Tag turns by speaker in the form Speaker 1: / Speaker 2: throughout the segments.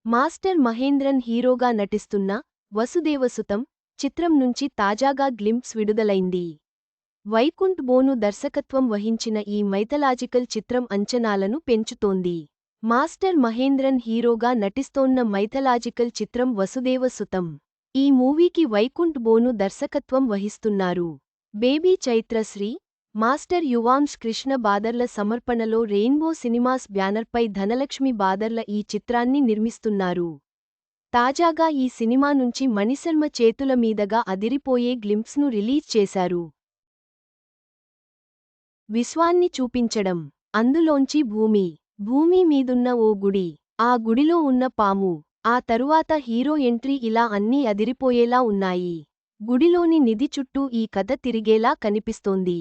Speaker 1: Master Mahendran హీరోగా నటిస్తున్న వసుదేవసుతం చిత్రం నుంచి తాజాగా గ్లింప్స్ విడుదలైంది. వైకుంఠ్ బోను దర్శకత్వం వహించిన ఈ మైథలాజికల్ చిత్రం అంచనాలను పెంచుతోంది. మాస్టర్ మహేంద్రన్ హీరోగా నటిస్తోన్న మైథలాజికల్ చిత్రం వసుదేవసుతం. ఈ మూవీకి వైకుంఠ్ బోను దర్శకత్వం వహిస్తున్నారు. బేబీ చైత్రశ్రీ, మాస్టర్ యువాంష్ కృష్ణ బాదర్ల సమర్పణలో రెయిన్బో సినిమాస్ బ్యానర్పై ధనలక్ష్మి బాదర్ల ఈ చిత్రాన్ని నిర్మిస్తున్నారు. తాజాగా ఈ సినిమా నుంచి మణిశర్మ చేతుల మీదగా అదిరిపోయే గ్లింప్స్ను రిలీజ్ చేశారు. విశ్వాన్ని చూపించడం. అందులోంచి భూమి మీదున్న ఓ గుడి, ఆ గుడిలో ఉన్న పాము, ఆ తరువాత హీరో ఎంట్రీ ఇలా అన్నీ అదిరిపోయేలా ఉన్నాయి. గుడిలోని నిధి చుట్టూ ఈ కథ తిరిగేలా కనిపిస్తోంది.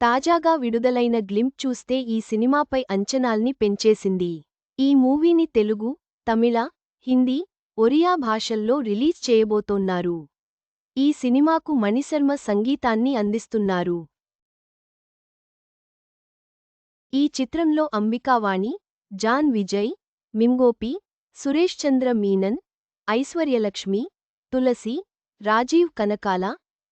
Speaker 1: తాజాగా విడుదలైన గ్లింప్ చూస్తే ఈ సినిమాపై అంచనాల్ని పెంచేసింది. ఈ మూవీని తెలుగు, తమిళ, హిందీ, ఒరియా భాషల్లో రిలీజ్ చేయబోతోన్నారు. ఈ సినిమాకు మణిశర్మ సంగీతాన్ని అందిస్తున్నారు. ఈ చిత్రంలో అంబికావాణి, జాన్ విజయ్, మింగోపి, సురేష్ చంద్ర మీనన్, ఐశ్వర్యలక్ష్మి, తులసి, రాజీవ్ కనకాల,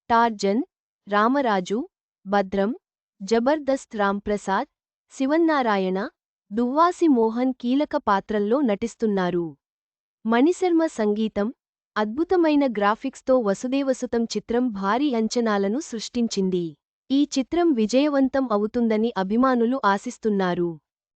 Speaker 1: టార్జన్, రామరాజు, భద్రం, జబర్దస్త్ రాంప్రసాద్, శివన్నారాయణ, దువ్వాసి మోహన్ కీలక పాత్రల్లో నటిస్తున్నారు. మణిశర్మ సంగీతం, అద్భుతమైన గ్రాఫిక్స్తో వసుదేవసుతం చిత్రం భారీ అంచనాలను సృష్టించింది. ఈ చిత్రం విజయవంతం అవుతుందని అభిమానులు ఆశిస్తున్నారు.